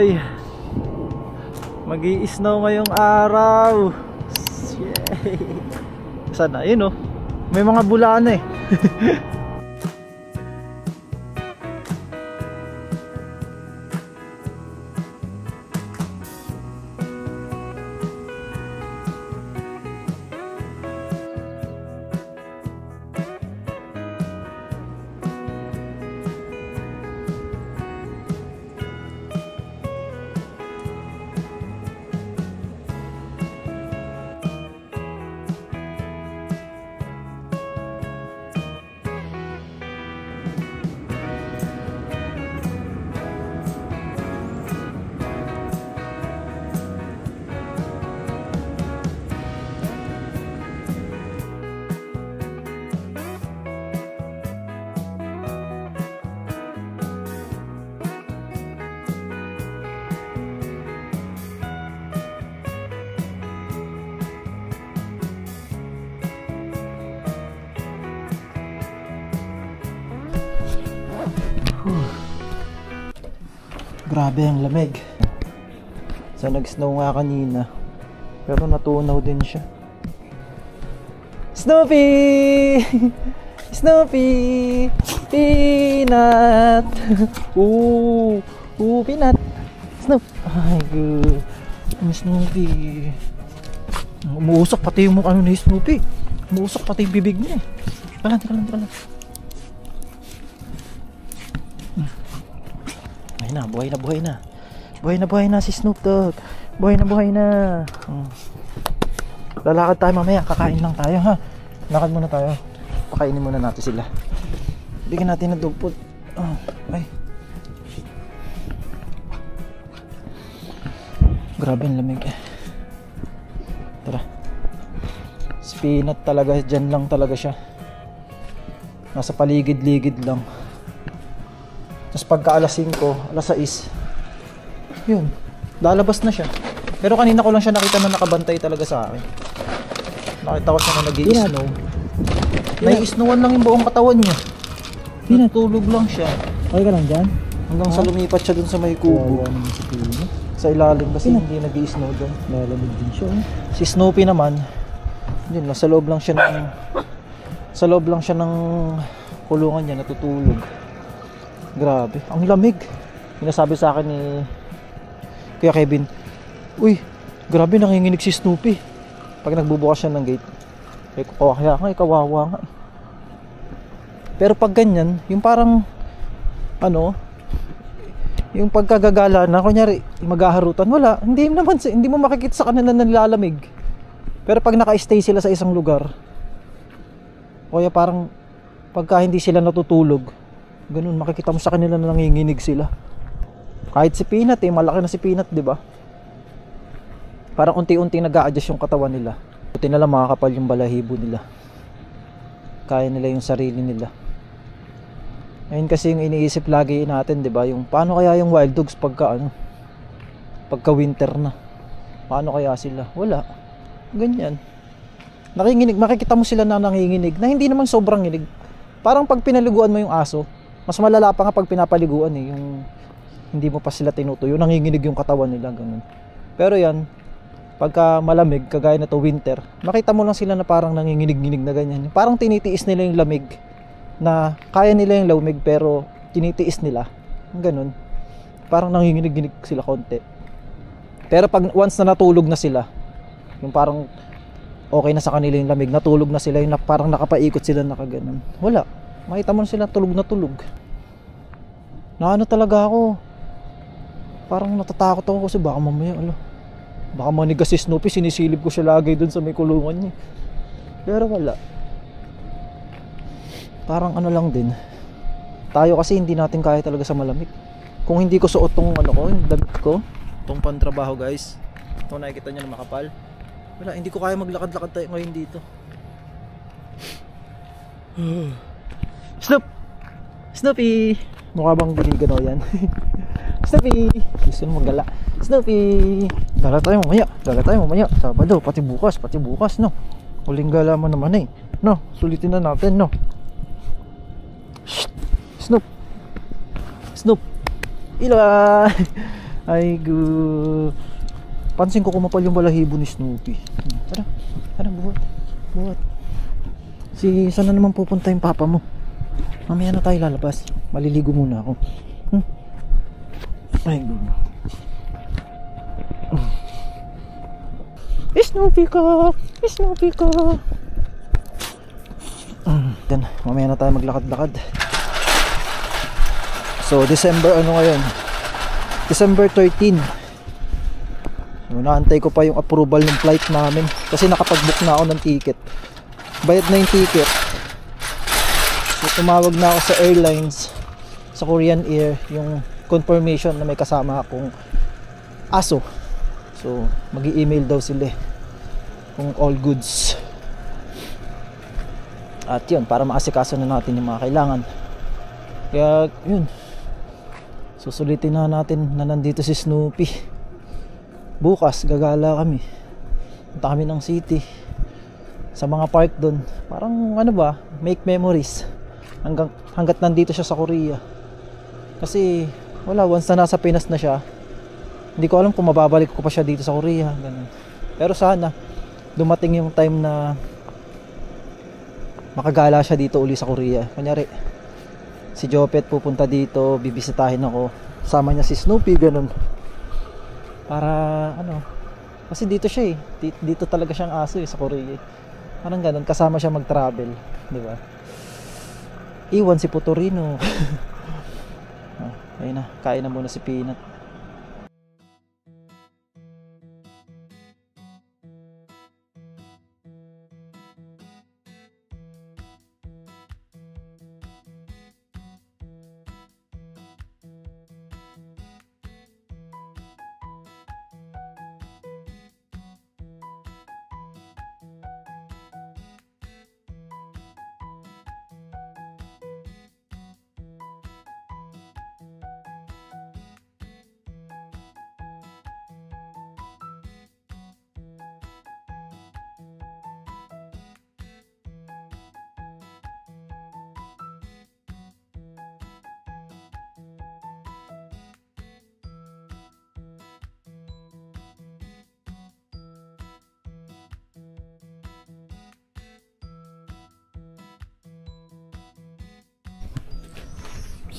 boy. Mag-i-snow ngayong araw. Yay. Sana, yun oh. May mga bulaan eh. Grabe ang lamig. So nag-snow nga kanina, pero natunaw din siya. Snoopy! Snoopy! Peanut! Ooh! Ooh, Peanut! Snoop! Ay, good. Ang Snoopy. Umuusok pati yung ano ni Snoopy. Umuusok pati yung bibig niya. Teka lang. Buhay na si Snoop Dogg. Buhay na. Lalakad tayo mamaya, kakain lang tayo ha. Lakad muna tayo. Pakainin muna natin sila. Bigyan natin ng dog food. Ay. Grabe ang lamig. Tara. Peanut talaga, dyan lang talaga siya. Nasa paligid-ligid lang. Tapos pagka alas 5, alas 6, yun, lalabas na siya. Pero kanina ko lang siya nakita na nakabantay talaga sa akin. Nakita ko siya na nag-i-snow. Nai-snowan lang yung buong katawan niya. Natulog lang siya. Okay ka lang dyan? Hanggang sa lumipat siya dun sa may kubo. Sa ilalim kasi hindi nag-i-snow dun. Lalamig din siya. Si Snoopy naman, yun, nasa loob lang siya ng kulungan niya, natutulog. Grabe, ang lamig. Sinasabi sa akin ni Kuya Kevin, uy, grabe nanginginig si Snoopy pag nagbubukas siya ng gate. Kaya nga, kawawa nga. Pero pag ganyan, yung parang ano, yung pagkagagala na kunyari maghaharutan, wala, hindi mo makikita sa kanila na nilalamig. Pero pag naka-stay sila sa isang lugar, kaya parang pagka hindi sila natutulog, ganun, makikita mo sa kanila na nanginginig sila. Kahit si Peanut malaki na si Peanut, di ba? Parang unti-unti nag-a-adjust yung katawan nila. Buti na lang makakapal yung balahibo nila. Kaya nila yung sarili nila. Ayun kasi yung iniisip lagi natin, di ba? Yung paano kaya yung wild dogs pagka winter na? Paano kaya sila? Wala. Ganyan. Nakinginig, makikita mo sila na nanginginig, na hindi naman sobrang nginig. Parang pag pinaliguan mo yung aso, mas malala pa nga pag pinapaliguan yung hindi mo pa sila tinutuyo, nanginginig yung katawan nila, ganun. Pero yan, pagka malamig, kagaya na to winter, makita mo lang sila na parang nanginginig-nginig na ganyan. Parang tinitiis nila yung lamig, na kaya nila yung lamig pero tinitiis nila, ganun. Parang nanginginig-nginig sila konti. Pero pag once na natulog na sila, yung parang okay na sa kanila yung lamig, natulog na sila, yung parang nakapaikot sila nakaganon, wala. Makita mo sila tulog na tulog. Na ano talaga ako, parang natatakot ako kasi baka mamaya baka manigas si Snoopy, sinisilip ko siya lagi dun sa may kulungan niya. Pero wala. Parang ano lang din, tayo kasi hindi natin kaya talaga sa malamig. Kung hindi ko suot tong yung damit ko, tong pantrabaho guys, ito nakikita nyo na makapal, wala, hindi ko kaya maglakad-lakad tayo ngayon dito. Snoopy! Mukha bang ginigano yan? Snoopy! Gusto nyo maggala. Snoopy! Gala tayo mamaya. Sabado, pati bukas, no? Huling gala mo naman eh. No, sulitin na natin, no? Shh! Snoop! Ila! Ay pansin ko kumapal yung balahibo ni Snoopy. Tara, tara, buhat. Buhat. Saan na naman pupunta yung papa mo? Mamaya na tayo lalabas. Maliligo muna ako. Ay Snoopy ko! Snoopy ko! Then, mamaya na tayo maglakad-lakad. So, December ngayon? December 13. So, naantay ko pa yung approval ng flight namin kasi nakapag-book na ako ng ticket. Bayad na yung ticket. So, tumawag na ako sa airlines, sa Korean Air, yung confirmation na may kasama akong aso. So, mag-i-email daw sila kung all goods. At yun, para maasikaso na natin yung mga kailangan. Kaya yun, susulitin na natin na nandito si Snoopy. Bukas gagala kami. Punta kami ng city, sa mga park doon. Parang ano ba, make memories hanggat nandito siya sa Korea. Kasi wala, once na nasa Pinas na siya, hindi ko alam kung mababalik ko pa siya dito sa Korea, ganun. Pero sana dumating yung time na makagala siya dito uli sa Korea. Kunyari si Jopet pupunta dito, bibisitahin ako, sama niya si Snoopy, ganun. Para ano, kasi dito siya dito talaga siyang aso sa Korea. Parang ganun, kasama siya mag-travel, di ba? Iwan si Putorino. Ayun na, kain na muna si Peanut.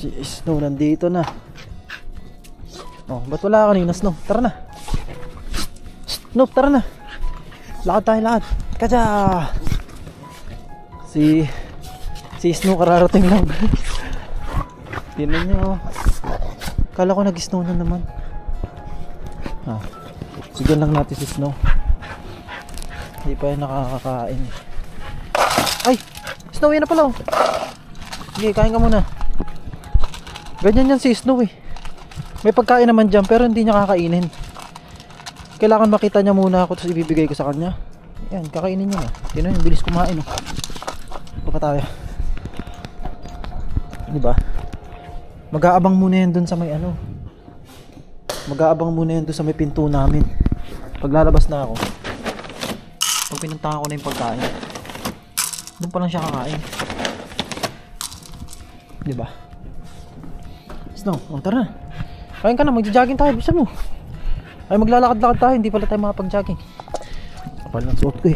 Si Snow nandito na. Oh, ba't wala kanina Snow? Tara na. Snow, tara na. Lakad tayo, lakad. Kaja. Si Snow kararating lang. Tingnan nyo. Kala ko nag-snow na naman. Sigan lang natin si Snow. Hindi pa yung nakakakain. Ay! Snow, yan na pala. Sige, kain ka muna. Ganyan yan si Snow May pagkain naman dyan pero hindi niya kakainin. Kailangan makita niya muna ako tapos ibibigay ko sa kanya. Yan, kakainin niya na. Tingnan yung bilis kumain pa tayo. Diba? Mag-aabang muna yan dun sa may Mag-aabang muna yan dun sa may pinto namin. Paglalabas na ako, pag pinuntahan ko na yung pagkain, dun pa lang siya kakain. Diba? Snow, tara na. Kain ka na, magja-jogging tayo, bisa mo. Ay, maglalakad-lakad tayo, hindi pala tayo makapag-jogging. Kapal ng suot ko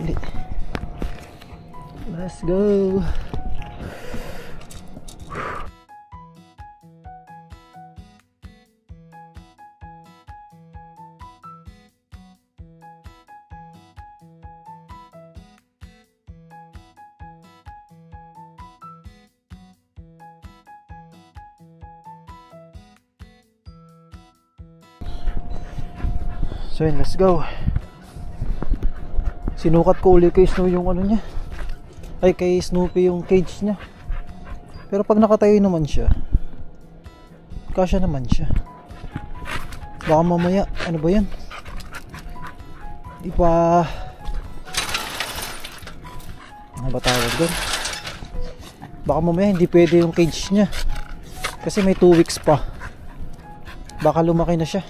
Bili. Let's go. So yun, let's go. Sinukat ko uli kay Snow yung niya. Ay, kay Snoopy yung cage niya. Pero pag nakatayo naman siya, kasya naman siya. Baka mamaya, ano ba yan? Di pa... Ano ba tawag doon? Baka mamaya hindi pwede yung cage niya. Kasi may 2 weeks pa. Baka lumaki na siya.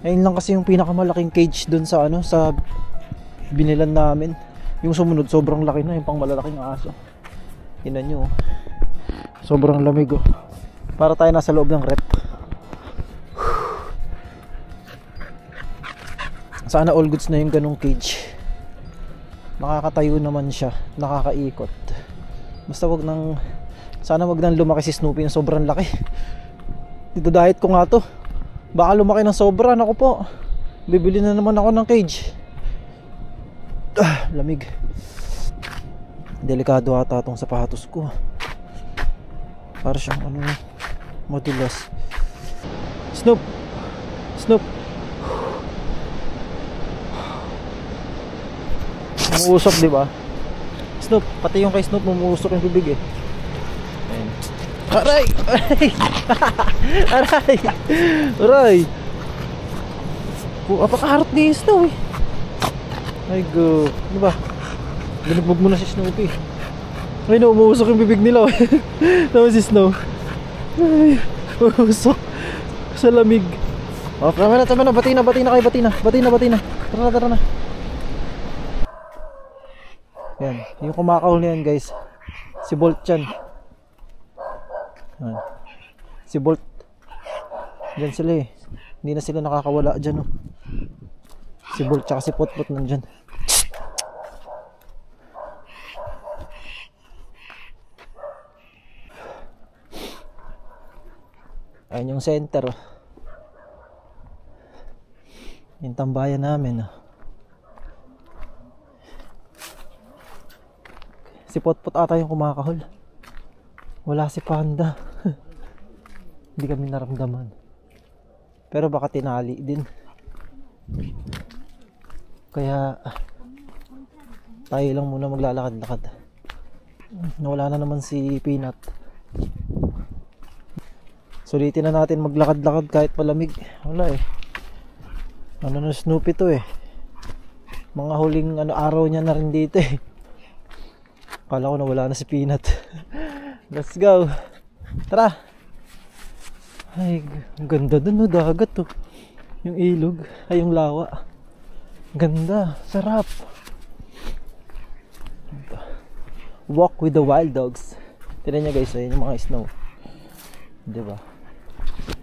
Ayun lang kasi yung pinakamalaking cage dun sa sa binilan namin. Yung sumunod sobrang laki na, yung pang malalaking aso. Tingnan nyo. Sobrang lamig Para tayo nasa loob ng rep. Sana all goods na yung ganong cage. Nakakatayo naman siya, nakakaikot. Basta sana wag nang lumaki si Snoopy ng sobrang laki. Dito diet ko nga to. Baka lumaki ng sobra, naku po. Bibili na naman ako ng cage. Lamig. Delikado ata tong sapatos ko. Para siyang madulas. Snoop. Umuusok, di ba? Snoop, pati yung kay Snoop umuusok yung bibig eh. Ayan. Aray! Aray! Aray! Apakaharot ni Snow eh. Ay go. Di ba? Binugbog mo na si Snoopy. Ay no, umuusok yung bibig nila. Tama si Snow. Ay, umuusok sa lamig. Tama na. Bati na kayo. Tara na. Yan, yung kumakahuli yan guys, si Bolt yan. Yan. Si Bolt. Diyan sila eh. Hindi na sila nakakawala dyan oh. Si Bolt tsaka si Potpot nandyan. Ayan yung center oh. Yung tambayan namin oh. Si Potpot ata yung kumakahol. Wala si Panda. Hindi kami naramdaman. Pero baka tinali din. Kaya tayo lang muna maglalakad-lakad. Nawala na naman si Peanut. Sulitin na natin maglakad-lakad kahit malamig. Wala eh. Ano na Snoopy to eh. Mga huling araw niya na rin dito eh. Akala ko na wala na si Peanut. Let's go. Tara. Ay, ang ganda dun, no, dagat to. Yung ilog, ay yung lawa. Ganda, sarap. Walk with the wild dogs. Tignan niya guys, ayun yung mga snow. Diba?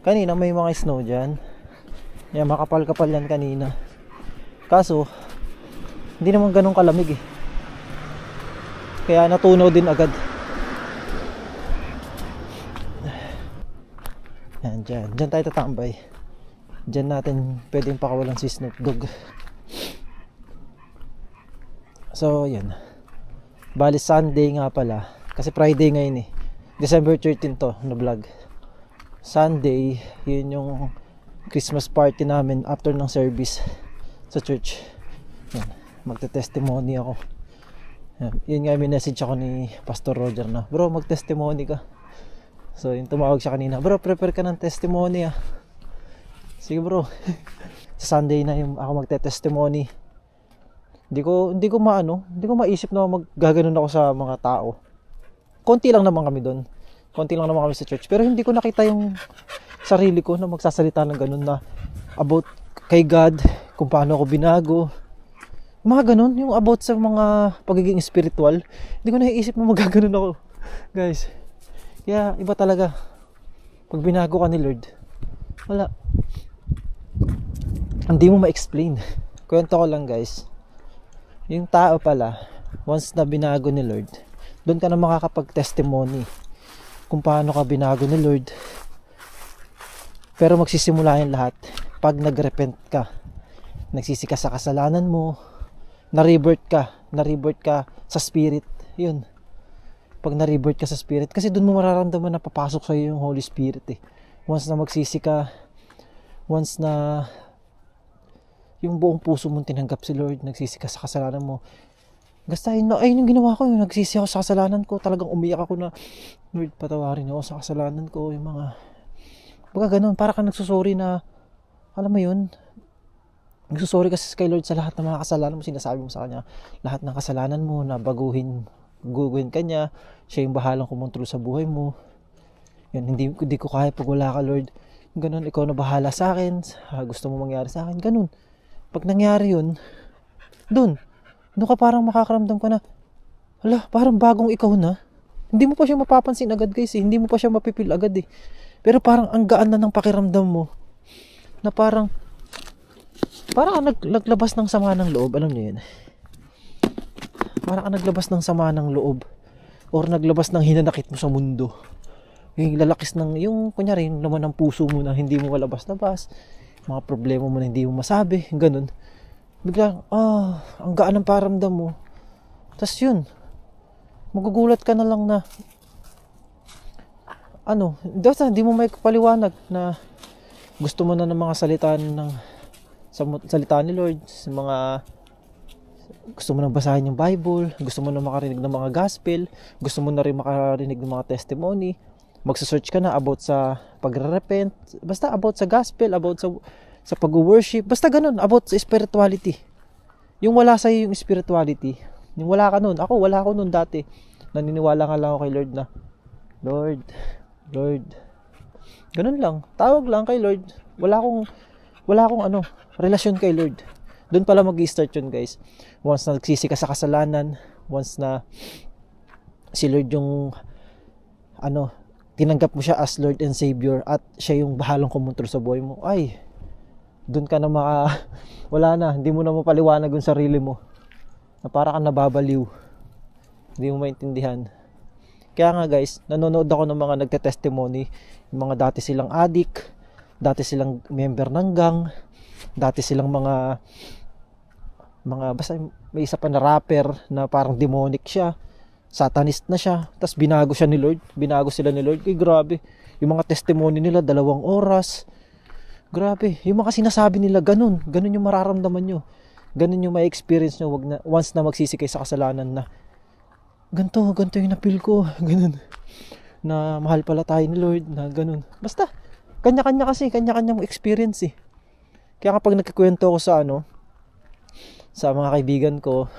Kanina may mga snow dyan. Yan, makapal-kapal yan kanina. Kaso, hindi naman ganun kalamig eh. Kaya natunaw din agad. Yan, dyan tayo tatambay. Dyan natin pwedeng pakawalan si Snoop Dogg. So yan. Bali Sunday nga pala. Kasi Friday ngayon eh. December 13 to na vlog. Sunday, yun yung Christmas party namin after ng service sa church. Yan, magte-testimony ako. Yun nga, may message ako ni Pastor Roger na, bro, mag-testimony ka. So yung tumawag siya kanina, bro, prepare ka ng testimony ah. Sige bro. Sa Sunday na yung ako magte-testimony. Hindi ko maisip na maggaganon ako sa mga tao. Konti lang naman kami doon. Konti lang naman kami sa church. Pero hindi ko nakita yung sarili ko na magsasalita ng ganun na about kay God, kung paano ako binago. Mga ganun, yung about sa mga pagiging spiritual. Hindi ko naiisip na magaganon ako. Guys, kaya iba talaga. Pag binago ka ni Lord, wala. Hindi mo ma-explain. Kwento ko lang guys. Yung tao pala, once na binago ni Lord, doon ka na makakapag-testimony kung paano ka binago ni Lord. Pero magsisimula yan lahat pag nag-repent ka. Nagsisi ka sa kasalanan mo. Na-revert ka sa spirit. Yun. Pag na-revert ka sa spirit, kasi doon mo mararamdaman na papasok sa iyo yung Holy Spirit eh. Once na magsisi ka, once na yung buong puso mong tinanggap si Lord, nagsisi ka sa kasalanan mo. Ayun yung ginawa ko, yung nagsisi ako sa kasalanan ko. Talagang umiyak ako na, Lord, patawarin ako sa kasalanan ko. Yung mga ganun, para ka nagsusorry na, alam mo yun, nagsusorry kasi kay Lord sa lahat ng mga kasalanan mo. Sinasabi mo sa Kanya lahat ng kasalanan mo na guguhin ka niya. Siya yung bahalang kumontrol sa buhay mo. Yan, hindi ko kaya pag wala ka Lord. Ganun, ikaw na bahala sa akin. Gusto mo mangyari sa akin, ganun. Pag nangyari yun, doon ka parang makakaramdam ka na, hala, parang bagong ikaw na. Hindi mo pa siya mapapansin agad guys eh. Hindi mo pa siya mapipil agad eh. Pero parang ang gaan na ng pakiramdam mo, na parang naglabas ng sama ng loob. Alam niyo yun? Parang naglabas ng sama ng loob, or naglabas ng hinanakit mo sa mundo. Yung lalakis ng, yung kunyari, yung laman ng puso mo na hindi mo malabas-labas, mga problema mo na hindi mo masabi, ganun. Biglang, ang gaan ng paramdam mo. Tas yun, magugulat ka na lang na, hindi mo may paliwanag na gusto mo na ng mga salita ni Lord, sa mga gusto mo na basahin yung Bible, gusto mo na makarinig ng mga gospel, gusto mo na rin makarinig ng mga testimony, magsa-search ka na about sa pagre-repent, basta about sa gospel, about sa pag-worship, basta ganun, about sa spirituality. Yung wala sa'yo yung spirituality, yung wala ka nun, wala ako nun dati, naniniwala nga lang ako kay Lord na, Lord, ganun lang, tawag lang kay Lord, wala akong relasyon kay Lord. Doon pala mag-i-start yun, guys. Once na nagsisi ka sa kasalanan, once na si Lord yung tinanggap mo siya as Lord and Savior, at siya yung bahalang kumontrol sa buhay mo, ay doon ka na wala na, hindi mo na mapaliwanag yung sarili mo, na para kang nababaliw, hindi mo maintindihan. Kaya nga, guys, nanonood ako ng mga nagte-testimony, yung mga dati silang addict, dati silang member ng gang, dati silang mga basta may isa pa na rapper na parang demonic siya, satanist na siya, tapos binago sila ni Lord. Grabe, yung mga testimony nila 2 oras, grabe, yung mga sinasabi nila, ganun yung mararamdaman nyo, ganun yung may experience nyo once na magsisikay sa kasalanan, na ganito yung napil ko, ganun, na mahal pala tayo ni Lord, na ganun. Basta kanya-kanyang experience eh. Kaya kapag nagkikwento ako sa mga kaibigan ko,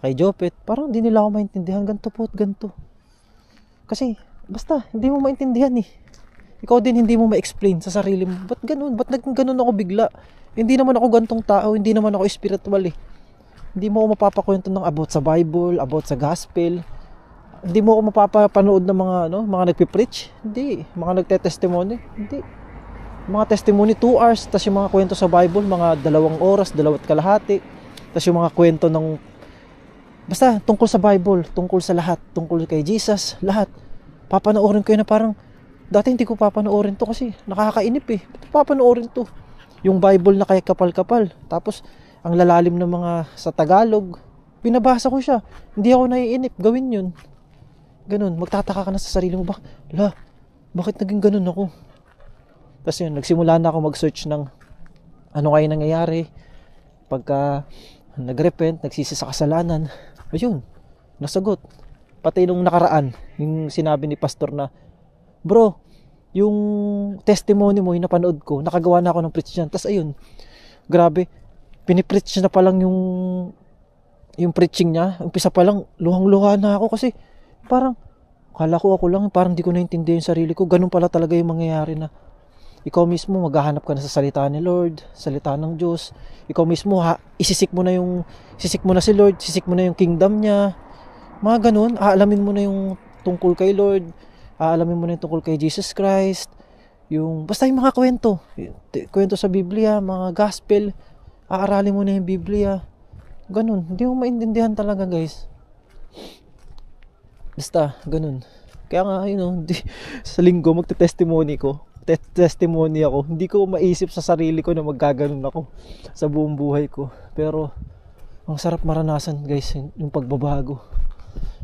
kay Jopet, parang hindi nila ako maintindihan, ganito. Kasi basta hindi mo maintindihan eh. Ikaw din hindi mo ma-explain sa sarili mo, ba't ganun? Ba't naging ganun ako bigla? Hindi naman ako gantong tao, hindi naman ako spiritual eh. Hindi mo ako mapapakwento ng about sa Bible, about sa gospel. Hindi mo ako mapapanood ng mga nagpipreach. Hindi. Mga nagte-testimony. Hindi. Mga testimony 2 hours, tas yung mga kwento sa Bible, mga 2 oras, 2 kalahati. Tas yung mga kwento ng basta tungkol sa Bible, tungkol sa lahat, tungkol kay Jesus, lahat. Papanoorin ko yun na parang dati hindi ko papanoorin to kasi nakakainip eh. Papanoorin to. Yung Bible na kay kapal-kapal. Tapos ang lalalim ng mga sa Tagalog, binabasa ko siya. Hindi ako naiinip, gawin yun. Ganun, magtataka ka na sa sarili mo, bakit naging ganun ako? Tapos yun, nagsimula na ako mag-search ng ano kaya nangyayari pagka nagrepent, nagsisi sa kasalanan. Ayun, nasagot. Pati nung nakaraan, yung sinabi ni pastor na, bro, yung testimony mo, yung napanood ko, nakagawa na ako ng preach dyan. Tapos ayun, grabe, pinipreach na pa lang yung preaching niya. Umpisa pa lang, luhang-luha na ako kasi parang, kala ko ako lang, parang di ko naintindihan yung sarili ko. Ganun pala talaga yung mangyayari na ikaw mismo maghahanap ka na sa salita ni Lord, salita ng Diyos. Ikaw mismo sisik mo na si Lord, sisik mo na yung kingdom niya. Mga ganun, aalamin mo na yung tungkol kay Lord, aalamin mo na yung tungkol kay Jesus Christ. Basta yung mga kwento sa Biblia, mga gospel, aaralin mo na yung Biblia. Ganun, hindi mo maintindihan talaga, guys. Basta, ganun. Kaya nga, sa linggo magte-testimony ako, hindi ko maisip sa sarili ko na maggaganon ako sa buong buhay ko. Pero ang sarap maranasan, guys, yung pagbabago.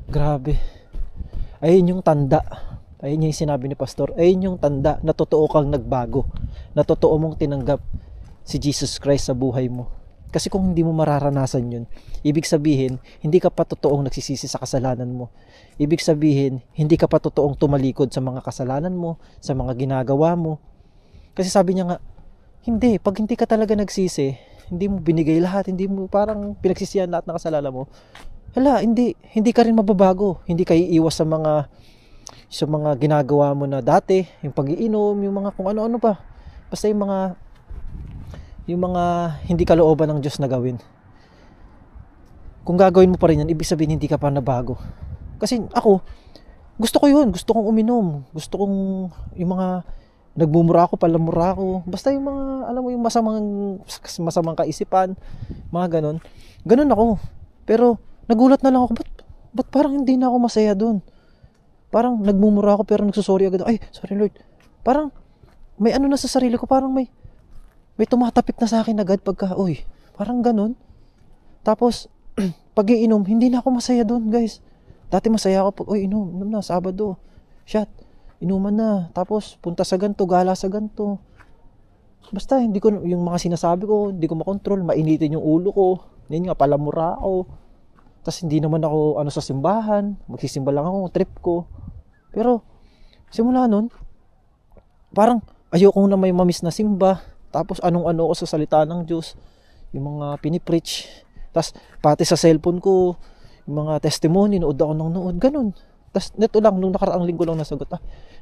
Grabe. Ayun yung tanda. Ayun yung sinabi ni pastor. Ayun yung tanda na totoo kang nagbago, na totoo mong tinanggap si Jesus Christ sa buhay mo. Kasi kung hindi mo mararanasan yun, ibig sabihin hindi ka pa totoong nagsisisi sa kasalanan mo. Ibig sabihin, hindi ka pa totoong tumalikod sa mga kasalanan mo, sa mga ginagawa mo. Kasi sabi niya nga, pag hindi ka talaga nagsisi, hindi mo binigay lahat, hindi mo parang pinagsisihan lahat ng kasalanan mo, hindi ka rin mababago. Hindi ka iiwas sa mga ginagawa mo na dati, yung pag-iinom, yung mga kung ano-ano pa. Basta yung mga hindi kalooban ng Diyos na gawin. Kung gagawin mo pa rin yan, ibig sabihin hindi ka pa nabago. Kasi ako, gusto ko yun, gusto kong uminom, gusto kong yung mga nagmumura ako, palamura ako, basta yung mga, alam mo yung masamang kaisipan, mga ganon. Ganon ako. Pero nagulat na lang ako, ba't parang hindi na ako masaya doon? Parang nagmumura ako pero nagsusorry agad. Ay, sorry Lord. Parang may ano na sa sarili ko, parang may tumatapik na sa akin agad pagka, uy, parang ganon. Tapos pag iinom, hindi na ako masaya doon, guys. Dati masaya ako pag, uy, inom na, Sabado, shot, inuman na, tapos punta sa ganto, gala sa ganto. Basta hindi ko, yung mga sinasabi ko, hindi ko makontrol, mainitin yung ulo ko, yun nga, palamura ako. Tapos hindi naman ako, sa simbahan, magsisimba lang ako, trip ko. Pero, simula nun, parang, ayoko na may mamiss na simba, tapos anong-ano ako sa salita ng Diyos, yung mga pinipreach, tapos pati sa cellphone ko, yung mga testimony, nood ako ng nood, ganun. Tapos neto lang, nung nakaraang linggo lang nasagot,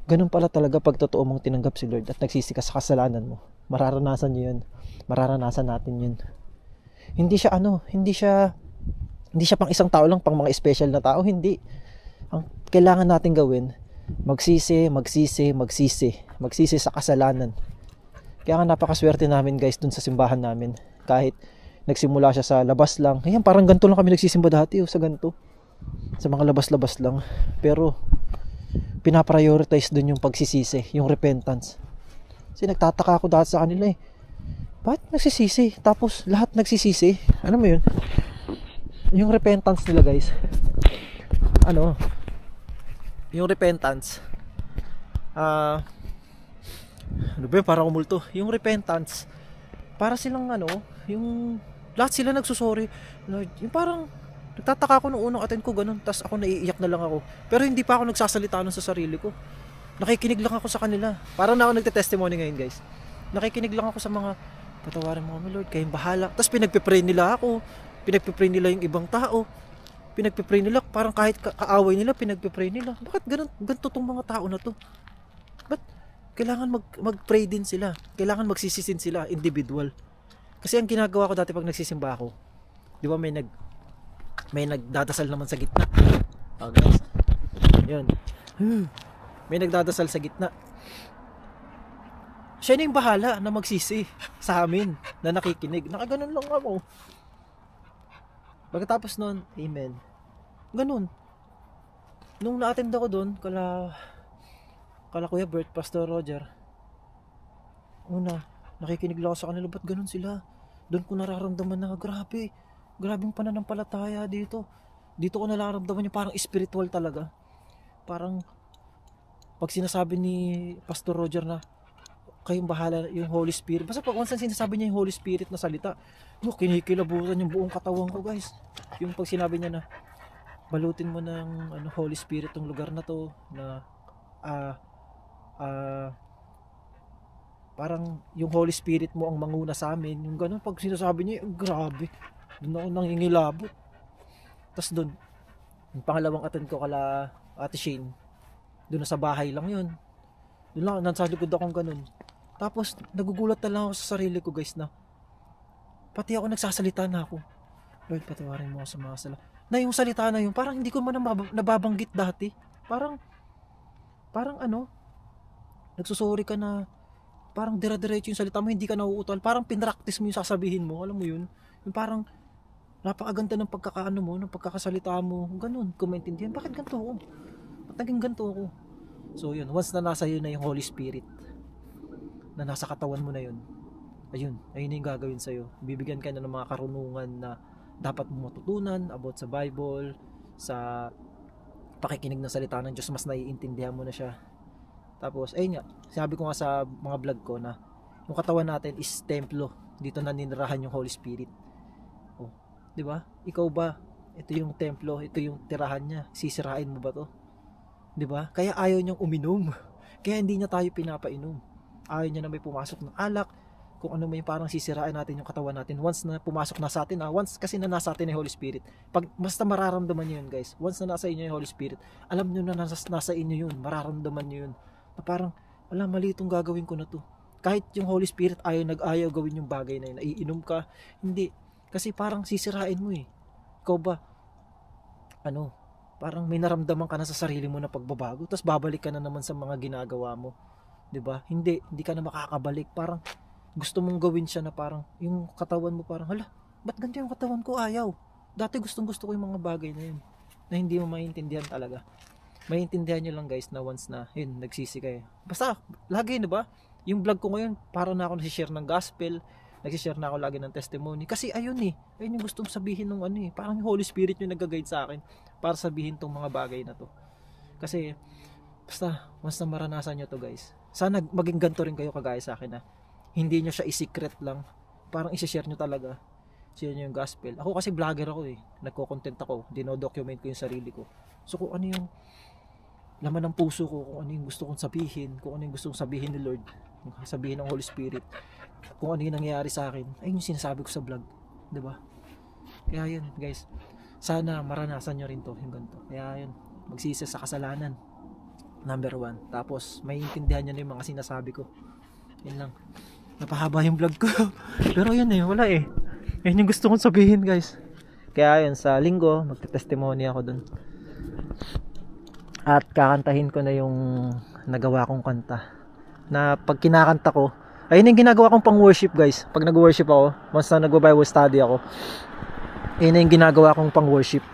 ganun pala talaga pag totoo mong tinanggap si Lord at nagsisi ka sa kasalanan mo. Mararanasan nyo yun. Mararanasan natin yun. Hindi siya pang isang tao lang, pang mga special na tao, hindi. Ang kailangan natin gawin, magsisi sa kasalanan. Kaya nga napakaswerte namin, guys, dun sa simbahan namin. Kahit nagsimula siya sa labas lang. Ayan, parang ganito lang kami nagsisimba dati, sa ganito. Sa mga labas-labas lang. Pero pinaprioritize dun yung pagsisisi, yung repentance. Kasi nagtataka ako dati sa kanila bakit nagsisisi? Tapos lahat nagsisisi. Ano mo yun? Yung repentance nila, guys. Yung repentance. Ano ba yun? Parang umulto. Yung repentance, para silang yung lahat sila nagsusorry. Yung parang nagtataka ako nung unang attend ko ganun, tas ako naiiyak na lang ako. Pero hindi pa ako nagsasalita nun sa sarili ko. Nakikinig lang ako sa kanila. Parang na ako nagte-testimony ngayon, guys. Nakikinig lang ako sa mga, patawarin mo kami Lord, kayong bahala. Tas pinagpipray nila ako. Pinagpipray nila yung ibang tao. Pinagpipray nila, parang kahit kaaway nila, pinagpipray nila. Bakit ganito tong mga tao na to? Ba't kailangan mag-pray din sila? Kailangan magsisisin sila, individual. Kasi ang ginagawa ko dati pag nagsisimba ako, di ba may nagdadasal naman sa gitna. Guys. Yun. May nagdadasal sa gitna. Siya na yung bahala na magsisi sa amin na nakikinig. Nakaganon lang ako. Pagkatapos nun, amen. Ganun. Nung na-attend ako doon, kala Kuya Bert, Pastor Roger, nakikinig lang ako sa kanila, ba't ganun sila? Doon ko nararamdaman na grabing pananampalataya dito. Dito ko nararamdaman yung parang spiritual talaga. Parang pag sinasabi ni Pastor Roger na kayong bahala, yung Holy Spirit, basta pag once sinasabi niya yung Holy Spirit na salita, kinikilabutan yung buong katawan ko, guys. Yung pag sinabi niya na balutin mo ng Holy Spirit tong lugar na to, na parang yung Holy Spirit mo ang manguna sa amin, yung ganun, pag sinasabi niya, grabe, doon ako nangingilabot. Tapos doon, yung pangalawang attend ko kala Ate Shane, doon sa bahay lang yun, doon lang, nasa likod akong ganun. Tapos nagugulat na lang ako sa sarili ko, guys, na pati ako nagsasalita na ako, Lord, patawarin mo ako sa mga sala. Na yung salita na yun, parang hindi ko man nababanggit dati. Parang nagsusuri ka na, parang dire-diretso yung salita mo, hindi ka nauutal. Parang pinractice mo yung sasabihin mo, alam mo yun? Yung parang napakaganda ng pagkakaano mo, ng pagkakasalita mo, ganun, kung maintindihan, bakit ganito ako? Ba't naging ganito ako? So yun, once na nasa yun na yung Holy Spirit, na nasa katawan mo na yun, ayun na yung gagawin sa'yo. Bibigyan ka na ng mga karunungan na dapat mo matutunan about sa Bible, sa pakikinig ng salita ng Diyos, mas naiintindihan mo na siya. Tapos, ayun nga, sabi ko nga sa mga vlog ko na yung katawan natin is templo. Dito na ninirahan yung Holy Spirit. Oh, di ba? Ikaw ba? Ito yung templo, ito yung tirahan niya. Sisirain mo ba to? Di ba? Kaya ayaw niyang uminom. Kaya hindi niya tayo pinapainom. Ayaw niya na may pumasok ng alak, kung ano may parang sisirain natin yung katawan natin. Once na pumasok na sa atin, once kasi na nasa atin yung Holy Spirit, pag basta mararamdaman niyo yun, guys, once na nasa inyo yung Holy Spirit, alam niyo na nasa inyo yun, mararamdaman niyo yun, na parang, mali itong gagawin ko na to. Kahit yung Holy Spirit nag-ayaw gawin yung bagay na yun, naiinom ka, hindi, kasi parang sisirain mo ikaw ba, parang may naramdaman ka na sa sarili mo na pagbabago, tapos babalik ka na naman sa mga ginagawa mo, 'di ba? Hindi ka na makakabalik. Parang gusto mong gawin siya na parang yung katawan mo parang, hala, ba't ganito yung katawan ko, ayaw. Dati gustong-gusto ko yung mga bagay na yun na hindi mo maintindihan talaga. Maintindihan nyo lang guys na once na yun, nagsisi kayo. Basta lagi, 'di ba? Yung vlog ko ngayon, para na ako nag-share ng gospel, nag-share na ako lagi ng testimony. Kasi ayun ayun yung gustong sabihin ng parang yung Holy Spirit yung nag-guide sa akin para sabihin tong mga bagay na to. Kasi basta once na maranasan nyo to guys, sana maging ganito rin kayo kagaya sa akin na hindi nyo siya i-secret lang, parang i-share nyo talaga siya yung gospel. Ako kasi vlogger ako nagko-content ako, dino-document ko yung sarili ko. So kung ano yung laman ng puso ko, kung ano yung gusto kong sabihin, kung ano yung gusto kong sabihin ni Lord, sabihin ng Holy Spirit, kung ano yung nangyayari sa akin, ay yung sinasabi ko sa vlog, 'di ba? Kaya yun guys, sana maranasan nyo rin to, yung ganito. Kaya yun, magsisi sa kasalanan, number 1. Tapos maiintindihan nyo na yung mga sinasabi ko. Yun lang, napahaba yung vlog ko pero yun wala yun yung gusto kong sabihin guys. Kaya yun, sa linggo magte-testimony ako dun at kakantahin ko na yung nagawa kong kanta na pag kinakanta ko, ayun yung ginagawa kong pang worship guys. Pag nag-worship ako, once na nag-Bible study ako, ayun yung ginagawa kong pang worship,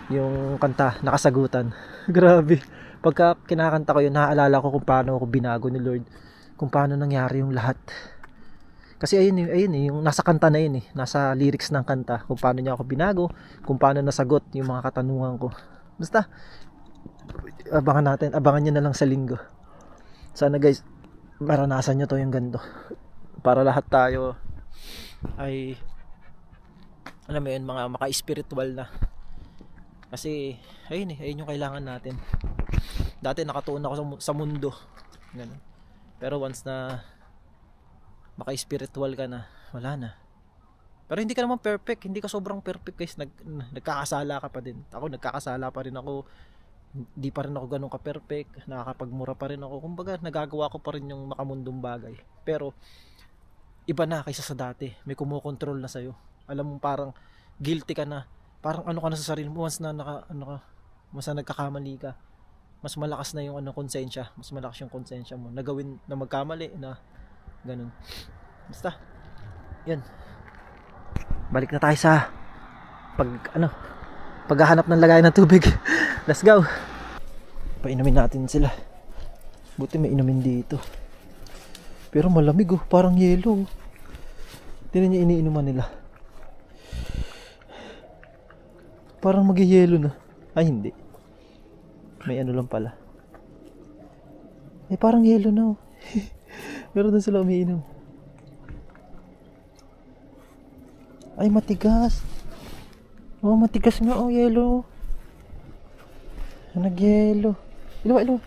yung kanta, nakasagutan. Grabe, pagka kinakanta ko yun, naaalala ko kung paano ako binago ni Lord, kung paano nangyari yung lahat. Kasi ayun yung nasa kanta na yun nasa lyrics ng kanta, kung paano niya ako binago, kung paano nasagot yung mga katanungan ko. Basta abangan nyo na lang sa linggo. Sana guys, maranasan nyo to yung ganito, para lahat tayo ay alam mo yun, mga maka-spiritual na. Kasi ayun yung kailangan natin. Dati nakatuon ako sa mundo ganun. Pero once na maka-spiritual ka na, wala na. Pero hindi ka naman perfect, hindi ka sobrang perfect guys. Nagkakasala ka pa din. Ako nagkakasala pa rin ako. Hindi pa rin ako ganun ka-perfect, nakakapagmura pa rin ako. Kumbaga nagagawa ko pa rin yung makamundong bagay. Pero iba na kaysa sa dati. May kumokontrol na sa'yo. Alam mo, parang guilty ka na. Parang ano ka na sa sarili mo once na once na nagkakamali ka. Mas malakas na yung konsensya. Mas malakas yung konsensya mo. Nagawin na magkamali na ganun. Basta yun. Balik na tayo sa paghahanap ng lagayan ng tubig. Let's go. Painumin natin sila. Buti may inumin dito. Pero malamig parang yelo. Tingnan niyo iniinuman nila. Parang mag-yelo na. Ay hindi. May ano lang pala. Parang yelo na Pero doon sila umiinom. Ay matigas. Matigas nga yelo. Nag-yelo. Ilo.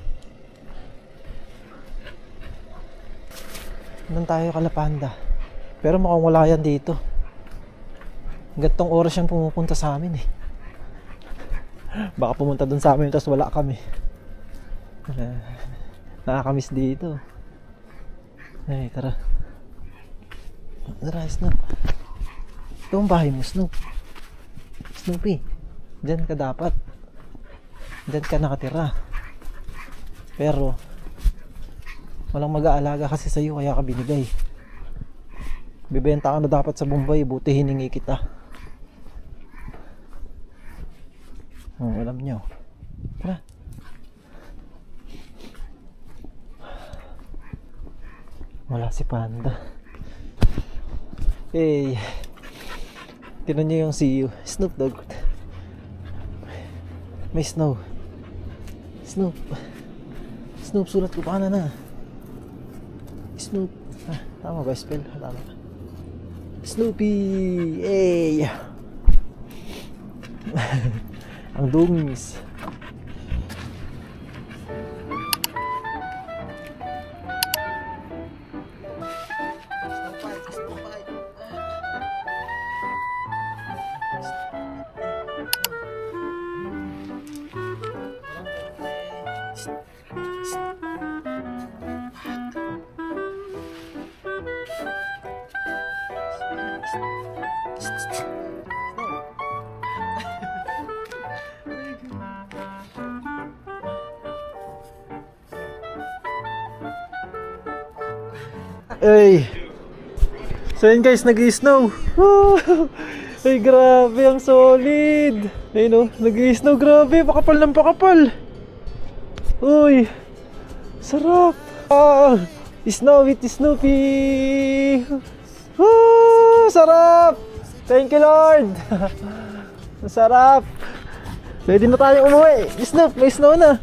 Doon tayo kalapanda. Pero mukhang wala yan dito. Gantong oras yan pumupunta sa amin Baka pumunta doon sa amin tapos wala kami. Nakakamiss dito. Ay, tara. Tara, Snoop. Ito ang bahay mo, Snoop. Snoopy, dyan ka dapat. Dyan ka nakatira. Pero walang mag-aalaga kasi sa'yo, kaya ka binigay. Bibenta ka na dapat sa Bombay, buti hiningi kita. Alam nyo. Tara. Wala si Panda. Tinan nyo yung see you. Snoop Dogg. May snow. Snoop, sulat ko pa na. Snoop. Tama ba spell? Tama. Snoopy. Ang dungis. Ay. So yun guys, nag-i-snow. Ay grabe, ang solid. Ayun o, nag-i-snow, grabe, pakapal ng pakapal. Uy, sarap. Snowy Snoopy. Sarap. Thank you Lord. Sarap. Pwede na tayo umuwi. Snoop, may snow na.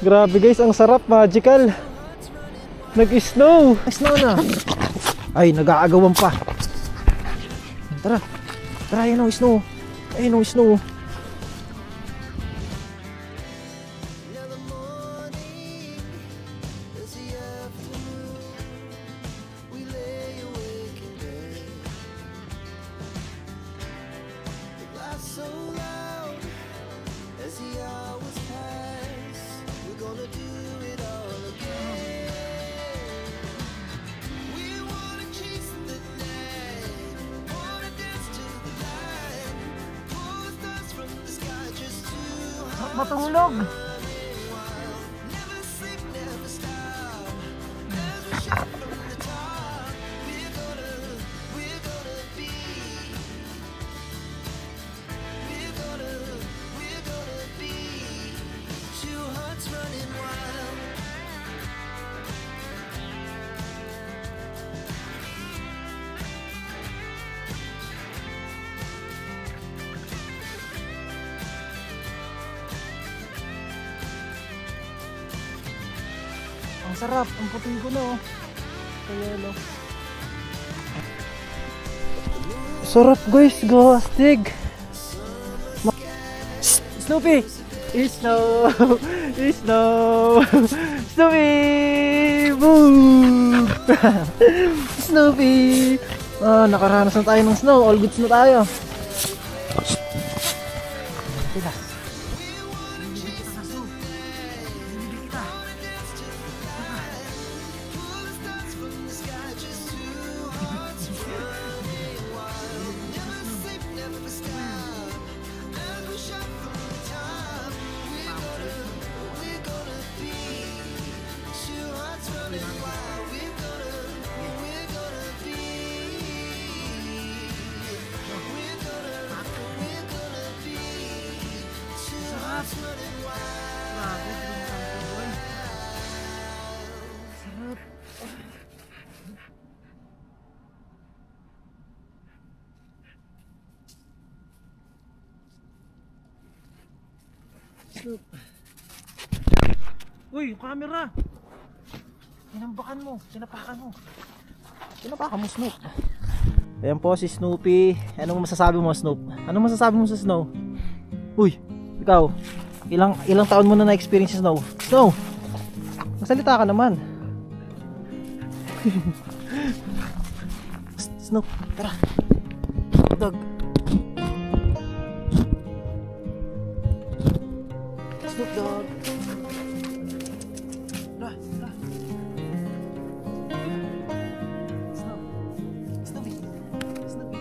Grabe guys, ang sarap, magical. Nag-snow. Snow na. Ay, nag-aagawan pa. Tara. Tara, yun o, snow. Ayun o, snow. Matulog. Ang sarap, ang puting ko na oh. Kayelo. Sarap guys, gastig. Snoopy! Snow! Snow! Snoopy! Boom! Snoopy! Nakaranas na tayo ng snow. All goods na tayo. Tila. Uy, yung camera! Tinambakan mo, tinapakan mo. Tinapakan mo, Snoop. Ayan po si Snoopy. Anong masasabi mo, Snoop? Anong masasabi mo sa snow? Uy, ikaw, ilang taon mo na na-experience sa snow? Snow, magsalita ka naman. Snoop, tara. Dog. Snoop Dog. Tara, tara. Snoop. Snoopy. Snoopy.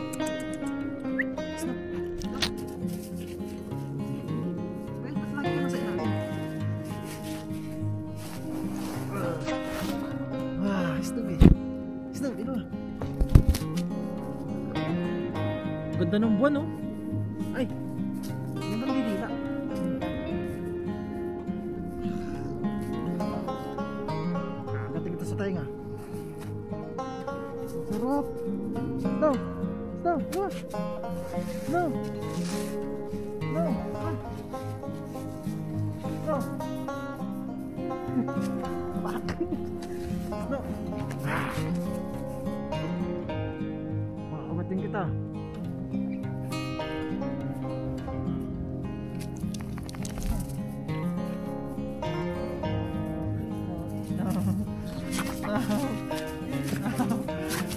Snoop. Wait, ba't lagi ka nasa ilalim? Snoopy. Snoop, ino. Ganda ng buwan, oh. Ay, ganda ng didila. Gating ito sa tainga. Sarap. Snow. Snow. Snow. Snow. Snow. Snow. Snow. Makakabating kita.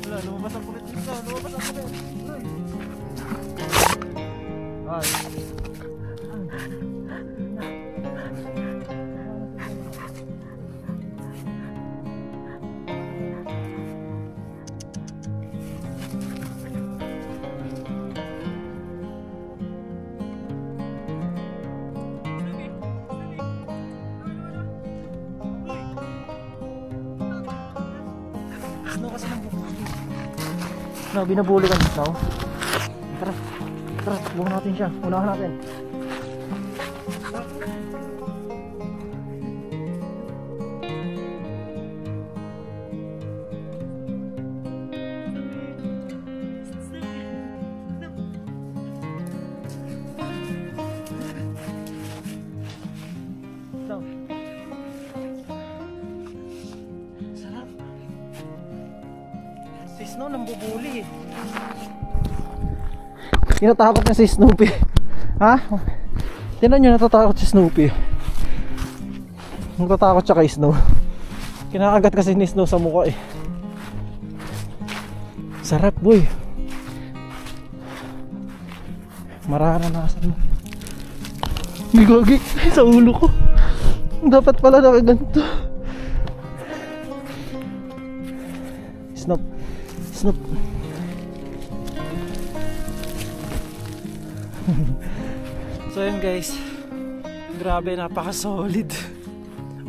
Wala, lumabas ang kulit dito. Lumabas ang kulit. Ay. Snow kasi nang bubuli. Snow, binubuli ka ni Snow. Tara, tara, bukan natin siya. Unahan natin. Snow. Sarap. Si Snow nang bubuli eh. Tinatakot niya si Snoopy. Ha? Tinan nyo, natatakot si Snoopy. Natatakot siya kay Snow. Kinakagat kasi ni Snow sa mukha eh. Sarap boy. Mararanasan mo. May gagi sa ulo ko. Dapat pala nakaganto. Snoop. Snoop. So yun guys, grabe, napaka-solid.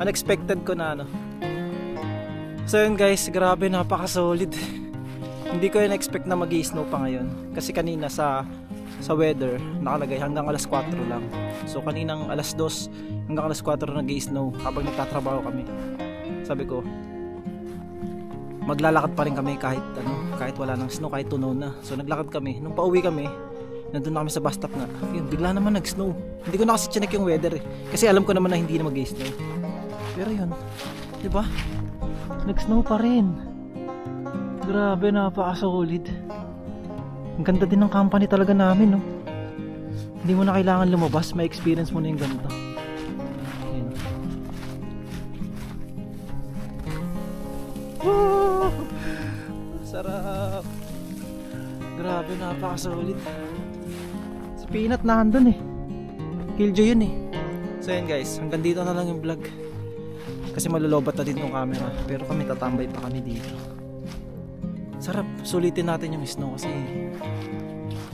Unexpected ko na ano. So yun guys, grabe, napaka-solid. Hindi ko yun expect na mag-i-snow pa ngayon. Kasi kanina sa weather, nakalagay hanggang alas 4 lang. So kaninang alas 2 hanggang alas 4 nag-i-snow habang nagtatrabaho kami. Sabi ko, maglalakad pa rin kami kahit wala ng snow, kahit tunaw na. So naglakad kami. Nung pauwi kami, nandun na kami sa bus stop nga. Yun, bigla naman nag-snow. Hindi ko na kasi chinek yung weather eh. Kasi alam ko naman na hindi na mag-i-snow. Pero yun, di ba? Nag-snow pa rin. Grabe, napaka-solid. Ang ganda din ng company talaga namin, no? Hindi mo na kailangan lumabas, may experience mo na yung ganito. Yun. Woo! Sarap. Grabe, napaka-solid. Peanut na andun eh. Killjoy yun eh. So yun guys, hanggang dito na lang yung vlog. Kasi malulobat na din yung camera. Pero kami tatambay pa kami dito. Sarap, sulitin natin yung snow kasi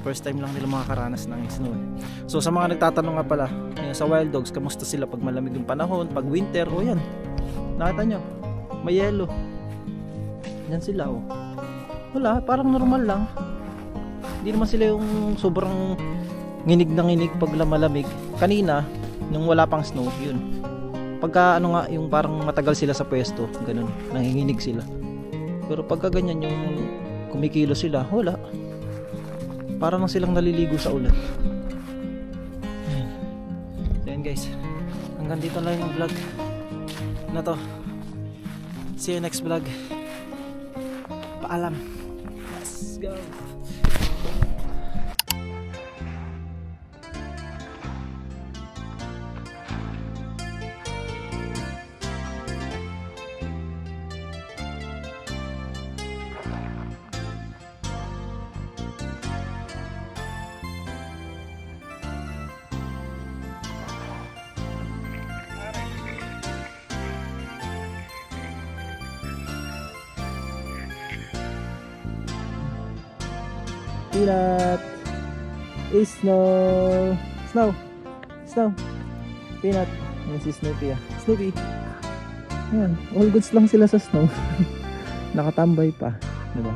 first time lang nila makakaranas ng snow eh. So sa mga nagtatanong nga pala, yun, sa Wild Dogs, kamusta sila pag malamig yung panahon, pag winter, o yan. Nakita nyo, may yellow. Yan sila oh. Wala, parang normal lang. Hindi naman sila yung sobrang nginig na nginig pag malamig. Kanina, nung wala pang snow, yun. Pagka ano nga, yung parang matagal sila sa pwesto, ganun, nanginginig sila. Pero pagka ganyan yung kumikilo sila, wala. Parang lang silang naliligo sa ulan. Ayan. So yan guys, hanggang dito lang yung vlog na to. See you next vlog. Paalam. Let's go. Peanut, Snow, Snow, Snow, Peanut. Yan si Snoopy ah. Snoopy. Yan, all goods lang sila sa snow. Nakatambay pa, diba?